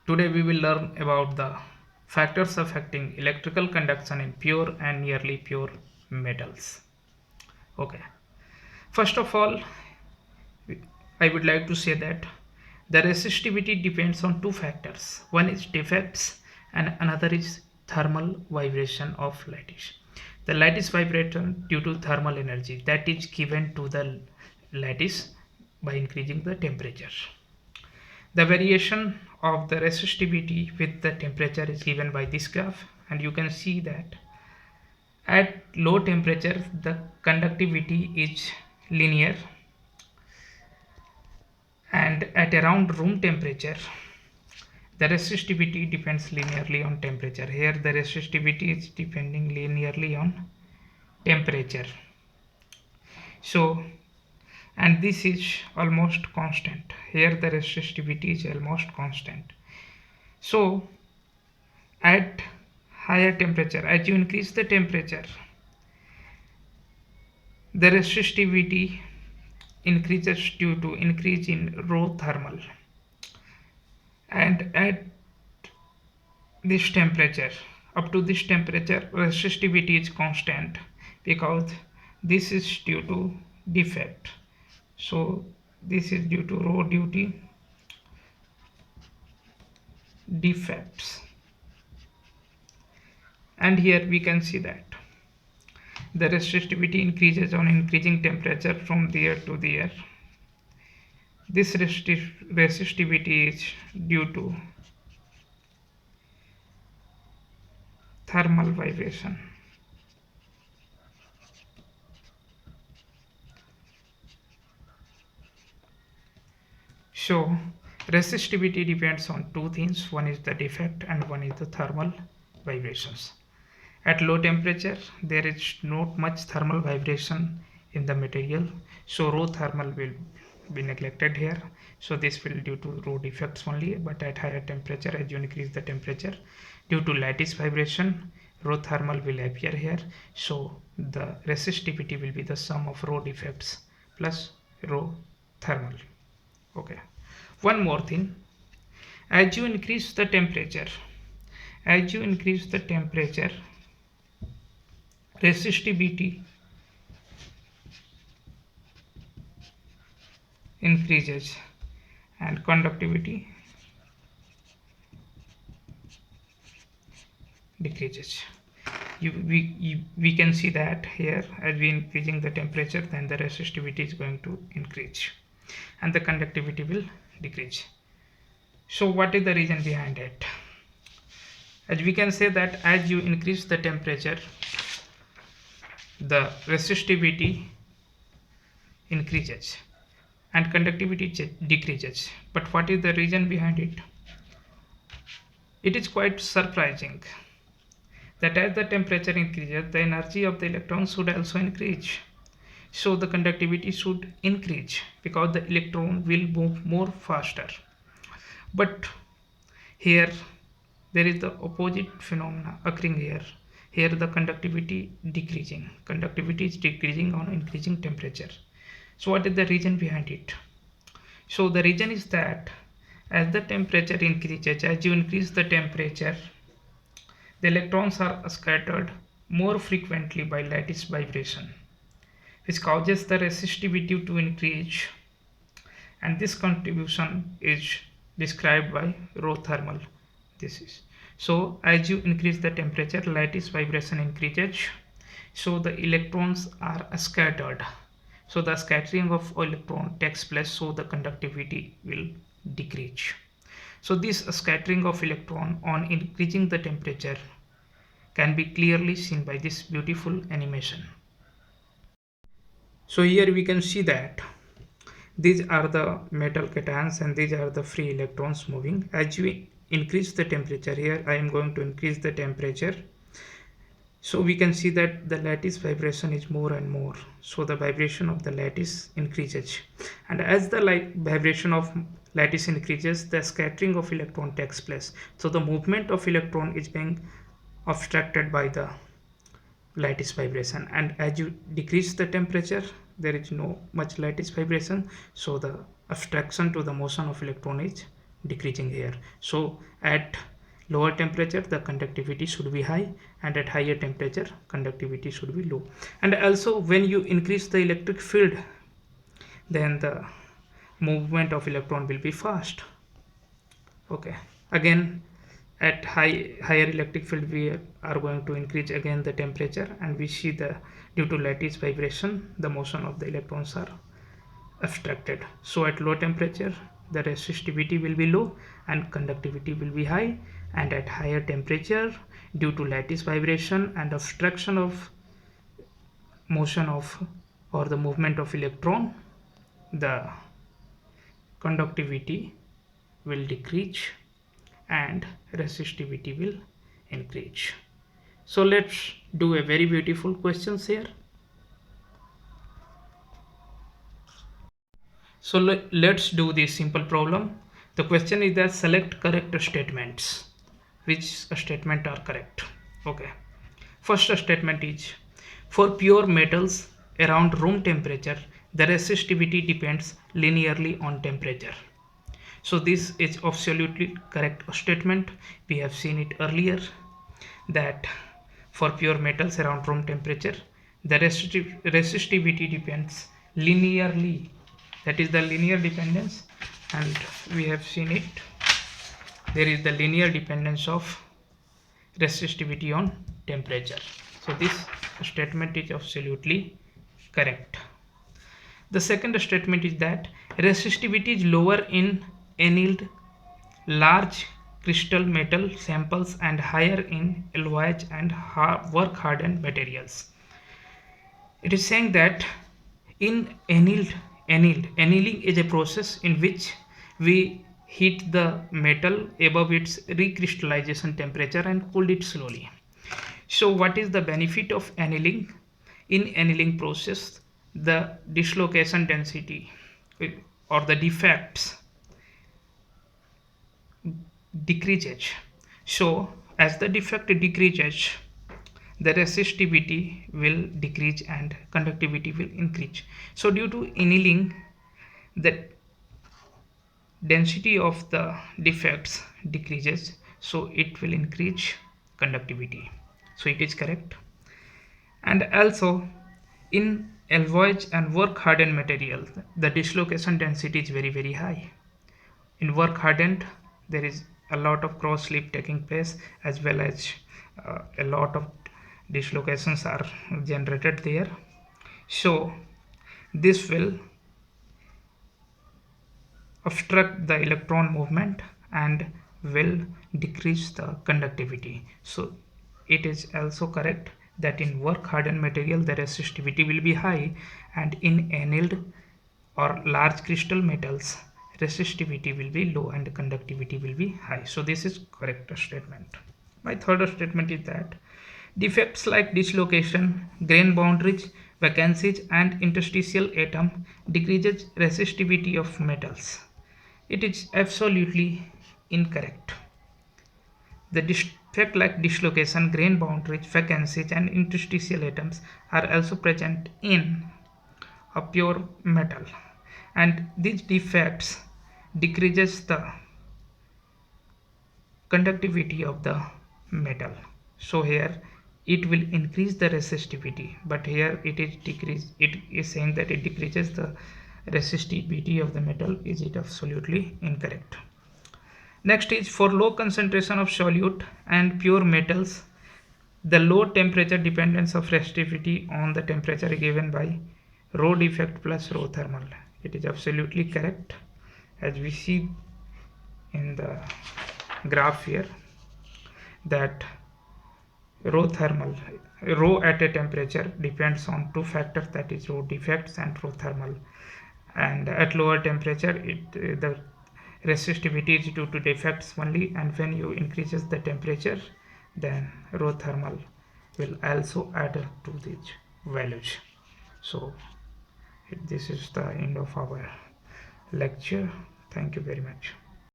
Today we will learn about the factors affecting electrical conduction in pure and nearly pure metals. Okay. First of all, I would like to say that the resistivity depends on two factors. One is defects and another is thermal vibration of lattice. The lattice vibration due to thermal energy that is given to the lattice by increasing the temperature. The variation of the resistivity with the temperature is given by this graph, and you can see that at low temperature the conductivity is linear, and at around room temperature the resistivity depends linearly on temperature. Here the resistivity is depending linearly on temperature. So, and this is almost constant. Here the resistivity is almost constant. So at higher temperature, as you increase the temperature, the resistivity increases due to increase in rho thermal, and at this temperature, up to this temperature, resistivity is constant because this is due to defect. So this is due to rho duty defects, and here we can see that the resistivity increases on increasing temperature from there to there. This resistivity is due to thermal vibration. So resistivity depends on two things. One is the defect and one is the thermal vibrations. At low temperature there is not much thermal vibration in the material, so rho thermal will be neglected here. So this will due to rho defects only, but at higher temperature, as you increase the temperature due to lattice vibration, rho thermal will appear here. So the resistivity will be the sum of rho defects plus rho thermal. Okay. One more thing, as you increase the temperature, resistivity increases and conductivity decreases. We can see that here, as we increasing the temperature, then the resistivity is going to increase and the conductivity will decrease. So what is the reason behind it? As we can say that as you increase the temperature, the resistivity increases and conductivity decreases. But what is the reason behind it? It is quite surprising that as the temperature increases, the energy of the electron should also increase. So the conductivity should increase because the electron will move more faster. But here there is the opposite phenomena occurring here. Here the conductivity decreasing. Conductivity is decreasing on increasing temperature. So what is the reason behind it? So the reason is that as the temperature increases, as you increase the temperature, the electrons are scattered more frequently by lattice vibration, which causes the resistivity to increase, and this contribution is described by rho thermal. This is so as you increase the temperature, lattice vibration increases, so the electrons are scattered. So the scattering of electron takes place, so the conductivity will decrease. So this scattering of electron on increasing the temperature can be clearly seen by this beautiful animation. So here we can see that these are the metal cations and these are the free electrons moving. As we increase the temperature, here I am going to increase the temperature, so we can see that the lattice vibration is more and more, so the vibration of the lattice increases, and as the vibration of lattice increases, the scattering of electron takes place, so the movement of electron is being obstructed by the lattice vibration, and as you decrease the temperature there is no much lattice vibration, so the obstruction to the motion of electron is decreasing here. So at lower temperature the conductivity should be high, and at higher temperature conductivity should be low. And also when you increase the electric field, then the movement of electron will be fast. Okay, again at higher electric field we are going to increase again the temperature, and we see the due to lattice vibration the motion of the electrons are abstracted. So at low temperature the resistivity will be low and conductivity will be high, and at higher temperature due to lattice vibration and obstruction of motion of or the movement of electron, the conductivity will decrease and resistivity will increase. So let's do a very beautiful questions here. So let's do this simple problem. The question is that select correct statements. Which statement are correct? Okay. First statement is, for pure metals around room temperature, the resistivity depends linearly on temperature. So this is absolutely correct statement. We have seen it earlier that for pure metals around room temperature, the resistivity depends linearly. That is the linear dependence, and we have seen it. There is the linear dependence of resistivity on temperature. So this statement is absolutely correct. The second statement is that resistivity is lower in annealed large crystal metal samples and higher in alloys and work hardened materials. It is saying that in annealing is a process in which we heat the metal above its recrystallization temperature and cool it slowly. So what is the benefit of annealing? In annealing process, the dislocation density or the defects decreases. So as the defect decreases, the resistivity will decrease and conductivity will increase. So due to annealing, the density of the defects decreases, so it will increase conductivity. So it is correct. And also in alloys and work hardened material, the dislocation density is very high. In work hardened, there is a lot of cross slip taking place, as well as a lot of dislocations are generated there. So this will obstruct the electron movement and will decrease the conductivity. So it is also correct that in work hardened material the resistivity will be high, and in annealed or large crystal metals resistivity will be low and conductivity will be high. So this is correct statement. My third statement is that defects like dislocation, grain boundaries, vacancies and interstitial atom decreases resistivity of metals. It is absolutely incorrect. The defect like dislocation, grain boundaries, vacancies and interstitial atoms are also present in a pure metal, and these defects decreases the conductivity of the metal. So here it will increase the resistivity, but here it is saying that it decreases the resistivity of the metal. Is it absolutely incorrect? Next is, for low concentration of solute and pure metals, the low temperature dependence of resistivity on the temperature given by rho defect plus rho thermal. It is absolutely correct, as we see in the graph here that rho at a temperature depends on two factors, that is rho defects and rho thermal, and at lower temperature the resistivity is due to defects only, and when you increases the temperature then rho thermal will also add up to these values. So this is the end of our lecture. Thank you very much.